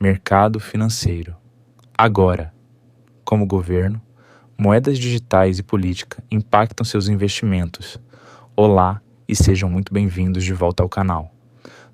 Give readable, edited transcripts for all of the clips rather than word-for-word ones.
Mercado financeiro. Agora, como governo, moedas digitais e política impactam seus investimentos. Olá e sejam muito bem-vindos de volta ao canal.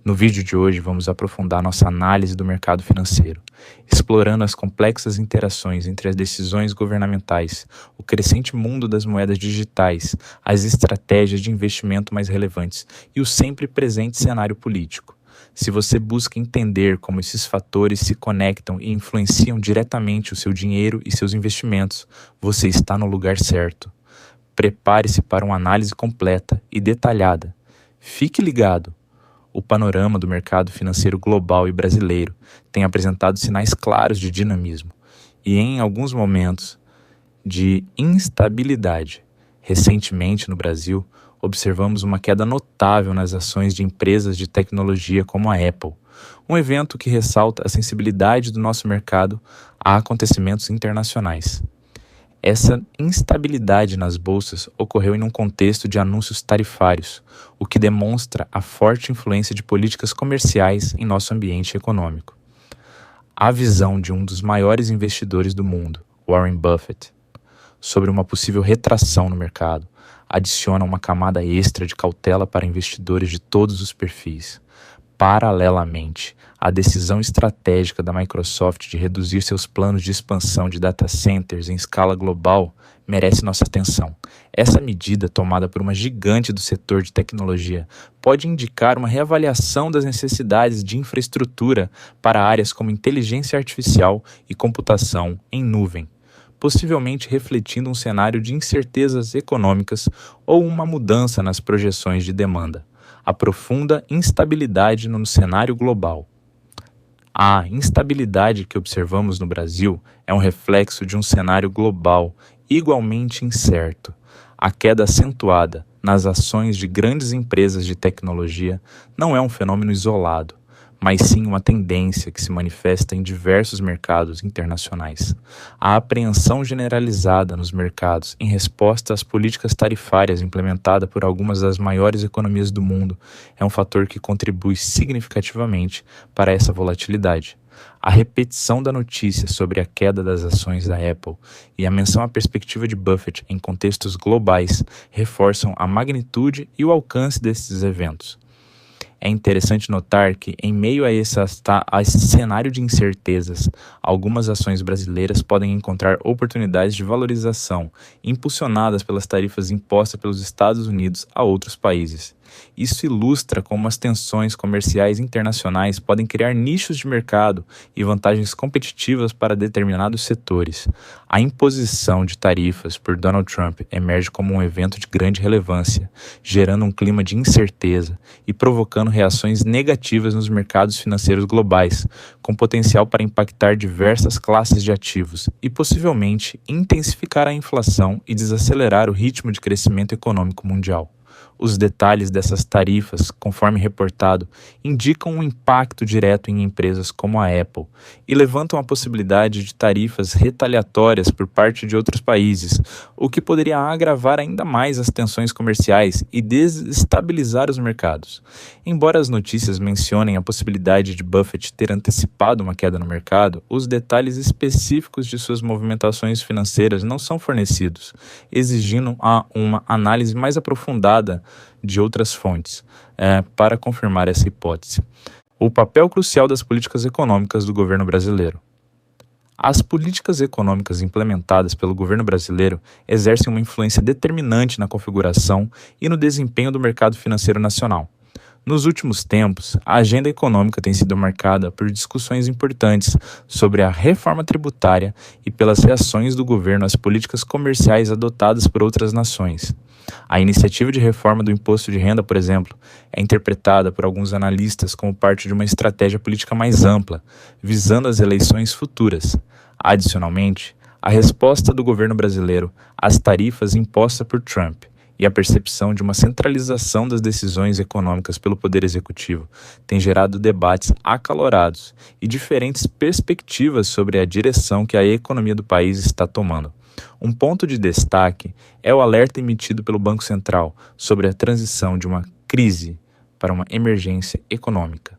No vídeo de hoje vamos aprofundar nossa análise do mercado financeiro, explorando as complexas interações entre as decisões governamentais, o crescente mundo das moedas digitais, as estratégias de investimento mais relevantes e o sempre presente cenário político. Se você busca entender como esses fatores se conectam e influenciam diretamente o seu dinheiro e seus investimentos, você está no lugar certo. Prepare-se para uma análise completa e detalhada. Fique ligado! O panorama do mercado financeiro global e brasileiro tem apresentado sinais claros de dinamismo e, em alguns momentos, de instabilidade. Recentemente, no Brasil, observamos uma queda notável nas ações de empresas de tecnologia como a Apple, um evento que ressalta a sensibilidade do nosso mercado a acontecimentos internacionais. Essa instabilidade nas bolsas ocorreu em um contexto de anúncios tarifários, o que demonstra a forte influência de políticas comerciais em nosso ambiente econômico. A visão de um dos maiores investidores do mundo, Warren Buffett, sobre uma possível retração no mercado, adiciona uma camada extra de cautela para investidores de todos os perfis. Paralelamente, a decisão estratégica da Microsoft de reduzir seus planos de expansão de data centers em escala global merece nossa atenção. Essa medida, tomada por uma gigante do setor de tecnologia, pode indicar uma reavaliação das necessidades de infraestrutura para áreas como inteligência artificial e computação em nuvem, possivelmente refletindo um cenário de incertezas econômicas ou uma mudança nas projeções de demanda. A profunda instabilidade no cenário global. A instabilidade que observamos no Brasil é um reflexo de um cenário global igualmente incerto. A queda acentuada nas ações de grandes empresas de tecnologia não é um fenômeno isolado, mas sim uma tendência que se manifesta em diversos mercados internacionais. A apreensão generalizada nos mercados em resposta às políticas tarifárias implementadas por algumas das maiores economias do mundo é um fator que contribui significativamente para essa volatilidade. A repetição da notícia sobre a queda das ações da Apple e a menção à perspectiva de Buffett em contextos globais reforçam a magnitude e o alcance desses eventos. É interessante notar que, em meio a esse cenário de incertezas, algumas ações brasileiras podem encontrar oportunidades de valorização impulsionadas pelas tarifas impostas pelos Estados Unidos a outros países. Isso ilustra como as tensões comerciais internacionais podem criar nichos de mercado e vantagens competitivas para determinados setores. A imposição de tarifas por Donald Trump emerge como um evento de grande relevância, gerando um clima de incerteza e provocando reações negativas nos mercados financeiros globais, com potencial para impactar diversas classes de ativos e possivelmente intensificar a inflação e desacelerar o ritmo de crescimento econômico mundial. Os detalhes dessas tarifas, conforme reportado, indicam um impacto direto em empresas como a Apple e levantam a possibilidade de tarifas retaliatórias por parte de outros países, o que poderia agravar ainda mais as tensões comerciais e desestabilizar os mercados. Embora as notícias mencionem a possibilidade de Buffett ter antecipado uma queda no mercado, os detalhes específicos de suas movimentações financeiras não são fornecidos, exigindo uma análise mais aprofundada de outras fontes, para confirmar essa hipótese. O papel crucial das políticas econômicas do governo brasileiro. As políticas econômicas implementadas pelo governo brasileiro exercem uma influência determinante na configuração e no desempenho do mercado financeiro nacional. Nos últimos tempos, a agenda econômica tem sido marcada por discussões importantes sobre a reforma tributária e pelas reações do governo às políticas comerciais adotadas por outras nações. A iniciativa de reforma do imposto de renda, por exemplo, é interpretada por alguns analistas como parte de uma estratégia política mais ampla, visando as eleições futuras. Adicionalmente, a resposta do governo brasileiro às tarifas impostas por Trump e a percepção de uma centralização das decisões econômicas pelo Poder Executivo tem gerado debates acalorados e diferentes perspectivas sobre a direção que a economia do país está tomando. Um ponto de destaque é o alerta emitido pelo Banco Central sobre a transição de uma crise para uma emergência econômica.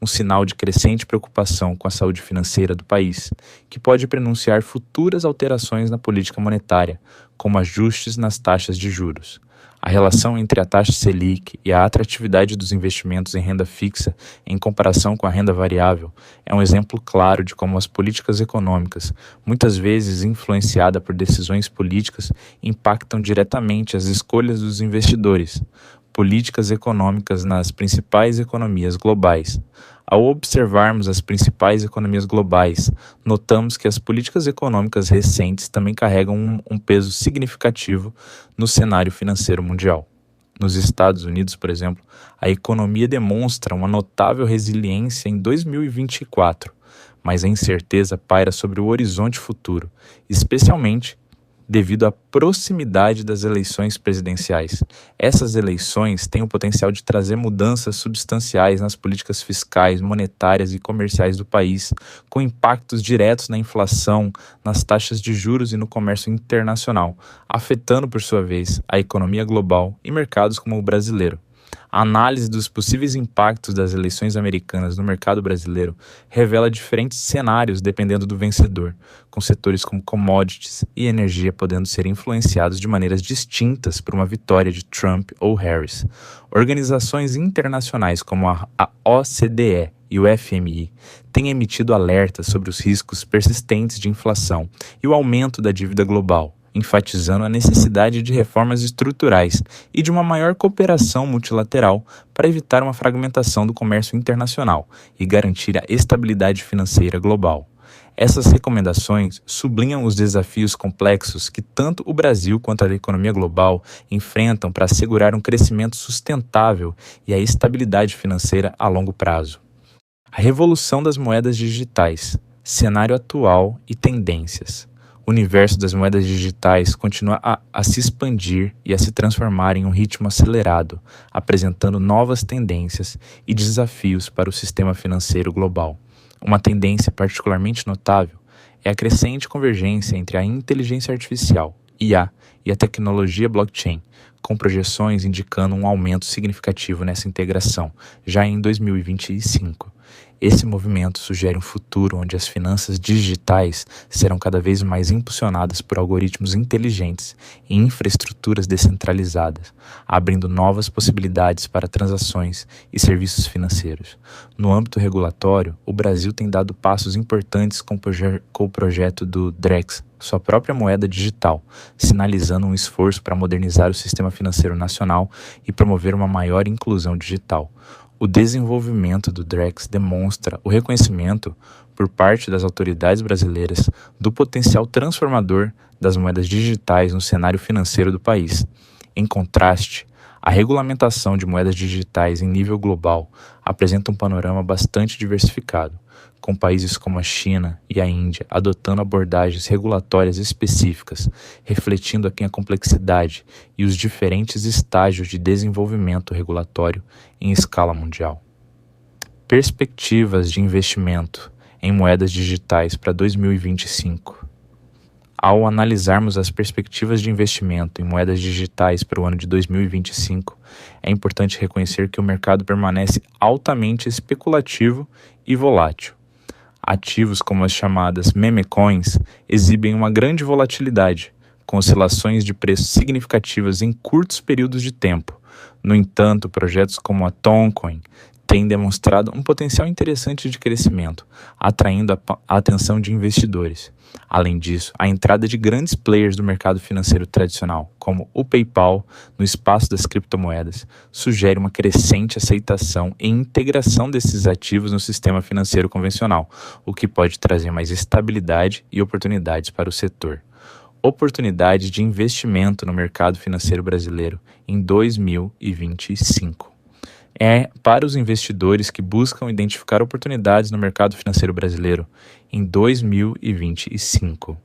um sinal de crescente preocupação com a saúde financeira do país, que pode prenunciar futuras alterações na política monetária, como ajustes nas taxas de juros. A relação entre a taxa Selic e a atratividade dos investimentos em renda fixa em comparação com a renda variável é um exemplo claro de como as políticas econômicas, muitas vezes influenciadas por decisões políticas, impactam diretamente as escolhas dos investidores. Políticas econômicas nas principais economias globais. Ao observarmos as principais economias globais, notamos que as políticas econômicas recentes também carregam um peso significativo no cenário financeiro mundial. Nos Estados Unidos, por exemplo, a economia demonstra uma notável resiliência em 2024, mas a incerteza paira sobre o horizonte futuro, especialmente devido à proximidade das eleições presidenciais. Essas eleições têm o potencial de trazer mudanças substanciais nas políticas fiscais, monetárias e comerciais do país, com impactos diretos na inflação, nas taxas de juros e no comércio internacional, afetando, por sua vez, a economia global e mercados como o brasileiro. A análise dos possíveis impactos das eleições americanas no mercado brasileiro revela diferentes cenários dependendo do vencedor, com setores como commodities e energia podendo ser influenciados de maneiras distintas por uma vitória de Trump ou Harris. Organizações internacionais como a OCDE e o FMI têm emitido alertas sobre os riscos persistentes de inflação e o aumento da dívida global, enfatizando a necessidade de reformas estruturais e de uma maior cooperação multilateral para evitar uma fragmentação do comércio internacional e garantir a estabilidade financeira global. Essas recomendações sublinham os desafios complexos que tanto o Brasil quanto a economia global enfrentam para assegurar um crescimento sustentável e a estabilidade financeira a longo prazo. A revolução das moedas digitais, cenário atual e tendências. O universo das moedas digitais continua a se expandir e a se transformar em um ritmo acelerado, apresentando novas tendências e desafios para o sistema financeiro global. Uma tendência particularmente notável é a crescente convergência entre a inteligência artificial, IA, e a tecnologia blockchain, com projeções indicando um aumento significativo nessa integração, já em 2025. Esse movimento sugere um futuro onde as finanças digitais serão cada vez mais impulsionadas por algoritmos inteligentes e infraestruturas descentralizadas, abrindo novas possibilidades para transações e serviços financeiros. No âmbito regulatório, o Brasil tem dado passos importantes com o projeto do Drex, sua própria moeda digital, sinalizando um esforço para modernizar o sistema financeiro nacional e promover uma maior inclusão digital. O desenvolvimento do Drex demonstra o reconhecimento, por parte das autoridades brasileiras, do potencial transformador das moedas digitais no cenário financeiro do país. Em contraste, a regulamentação de moedas digitais em nível global apresenta um panorama bastante diversificado, com países como a China e a Índia adotando abordagens regulatórias específicas, refletindo aqui a complexidade e os diferentes estágios de desenvolvimento regulatório em escala mundial. Perspectivas de investimento em moedas digitais para 2025. Ao analisarmos as perspectivas de investimento em moedas digitais para o ano de 2025, é importante reconhecer que o mercado permanece altamente especulativo e volátil. Ativos como as chamadas meme coins exibem uma grande volatilidade, com oscilações de preços significativas em curtos períodos de tempo. No entanto, projetos como a Toncoin têm demonstrado um potencial interessante de crescimento, atraindo a atenção de investidores. Além disso, a entrada de grandes players do mercado financeiro tradicional, como o PayPal, no espaço das criptomoedas, sugere uma crescente aceitação e integração desses ativos no sistema financeiro convencional, o que pode trazer mais estabilidade e oportunidades para o setor. Oportunidade de investimento no mercado financeiro brasileiro em 2025. É para os investidores que buscam identificar oportunidades no mercado financeiro brasileiro em 2025.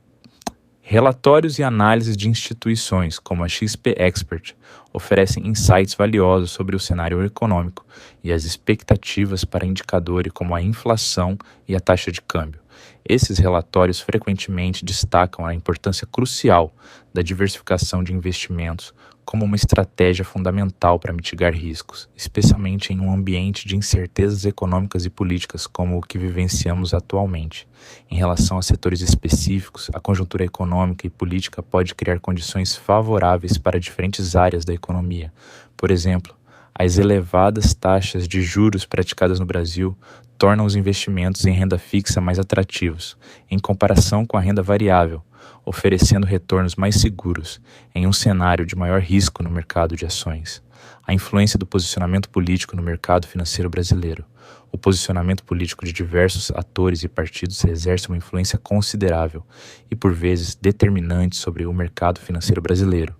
Relatórios e análises de instituições, como a XP Expert, oferecem insights valiosos sobre o cenário econômico e as expectativas para indicadores como a inflação e a taxa de câmbio, Esses relatórios frequentemente destacam a importância crucial da diversificação de investimentos como uma estratégia fundamental para mitigar riscos, especialmente em um ambiente de incertezas econômicas e políticas como o que vivenciamos atualmente. Em relação a setores específicos, a conjuntura econômica e política pode criar condições favoráveis para diferentes áreas da economia. Por exemplo, as elevadas taxas de juros praticadas no Brasil tornam os investimentos em renda fixa mais atrativos, em comparação com a renda variável, oferecendo retornos mais seguros em um cenário de maior risco no mercado de ações. A influência do posicionamento político no mercado financeiro brasileiro. O posicionamento político de diversos atores e partidos exerce uma influência considerável e, por vezes, determinante sobre o mercado financeiro brasileiro.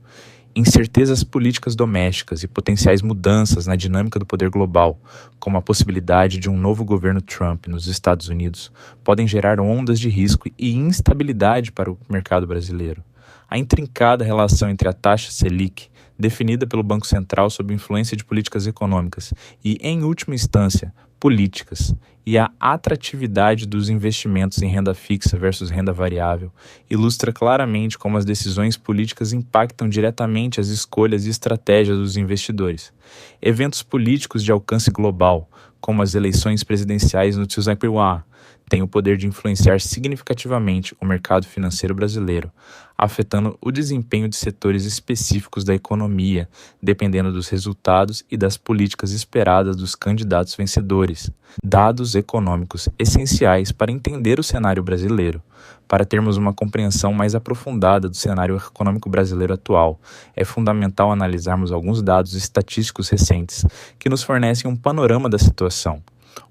Incertezas políticas domésticas e potenciais mudanças na dinâmica do poder global, como a possibilidade de um novo governo Trump nos Estados Unidos, podem gerar ondas de risco e instabilidade para o mercado brasileiro. A intrincada relação entre a taxa Selic, definida pelo Banco Central sob influência de políticas econômicas, e, em última instância, políticas, e a atratividade dos investimentos em renda fixa versus renda variável ilustra claramente como as decisões políticas impactam diretamente as escolhas e estratégias dos investidores. Eventos políticos de alcance global, como as eleições presidenciais no Taiwan, têm o poder de influenciar significativamente o mercado financeiro brasileiro, afetando o desempenho de setores específicos da economia, dependendo dos resultados e das políticas esperadas dos candidatos vencedores. Dados econômicos essenciais para entender o cenário brasileiro. Para termos uma compreensão mais aprofundada do cenário econômico brasileiro atual, é fundamental analisarmos alguns dados estatísticos recentes que nos fornecem um panorama da situação.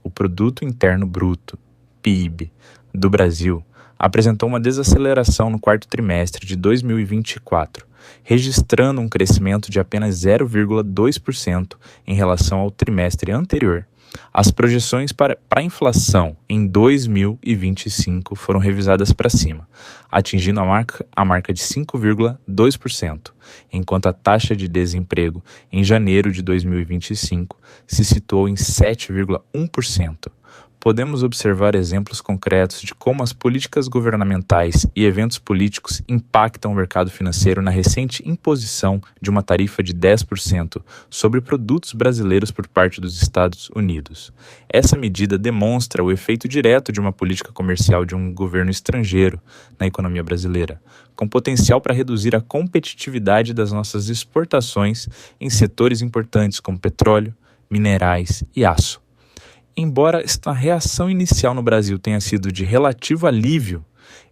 O Produto Interno Bruto, PIB, do Brasil apresentou uma desaceleração no quarto trimestre de 2024, registrando um crescimento de apenas 0,2% em relação ao trimestre anterior. As projeções para a inflação em 2025 foram revisadas para cima, atingindo a marca de 5,2%, enquanto a taxa de desemprego em janeiro de 2025 se situou em 7,1%. Podemos observar exemplos concretos de como as políticas governamentais e eventos políticos impactam o mercado financeiro na recente imposição de uma tarifa de 10% sobre produtos brasileiros por parte dos Estados Unidos. Essa medida demonstra o efeito direto de uma política comercial de um governo estrangeiro na economia brasileira, com potencial para reduzir a competitividade das nossas exportações em setores importantes como petróleo, minerais e aço. Embora esta reação inicial no Brasil tenha sido de relativo alívio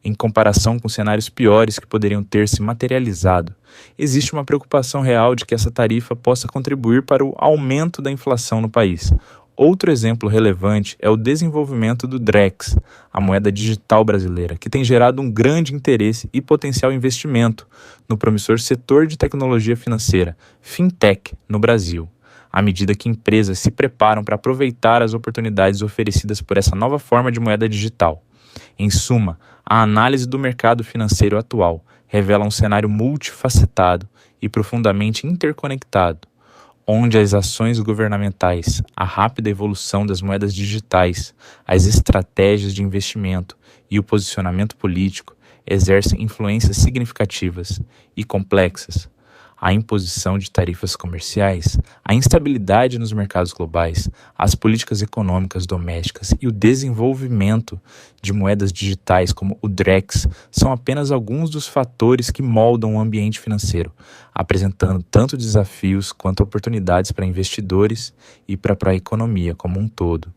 em comparação com cenários piores que poderiam ter se materializado, existe uma preocupação real de que essa tarifa possa contribuir para o aumento da inflação no país. Outro exemplo relevante é o desenvolvimento do Drex, a moeda digital brasileira, que tem gerado um grande interesse e potencial investimento no promissor setor de tecnologia financeira, fintech, no Brasil, à medida que empresas se preparam para aproveitar as oportunidades oferecidas por essa nova forma de moeda digital. Em suma, a análise do mercado financeiro atual revela um cenário multifacetado e profundamente interconectado, onde as ações governamentais, a rápida evolução das moedas digitais, as estratégias de investimento e o posicionamento político exercem influências significativas e complexas. A imposição de tarifas comerciais, a instabilidade nos mercados globais, as políticas econômicas domésticas e o desenvolvimento de moedas digitais como o Drex são apenas alguns dos fatores que moldam o ambiente financeiro, apresentando tanto desafios quanto oportunidades para investidores e para a economia como um todo.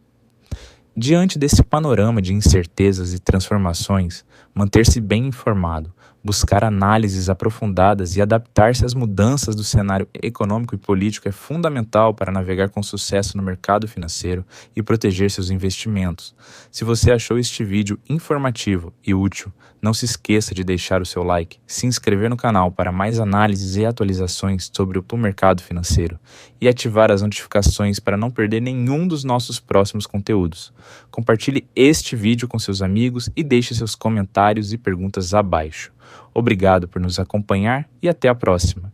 Diante desse panorama de incertezas e transformações, manter-se bem informado, buscar análises aprofundadas e adaptar-se às mudanças do cenário econômico e político é fundamental para navegar com sucesso no mercado financeiro e proteger seus investimentos. Se você achou este vídeo informativo e útil, não se esqueça de deixar o seu like, se inscrever no canal para mais análises e atualizações sobre o mercado financeiro e ativar as notificações para não perder nenhum dos nossos próximos conteúdos. Compartilhe este vídeo com seus amigos e deixe seus comentários e perguntas abaixo. Obrigado por nos acompanhar e até a próxima.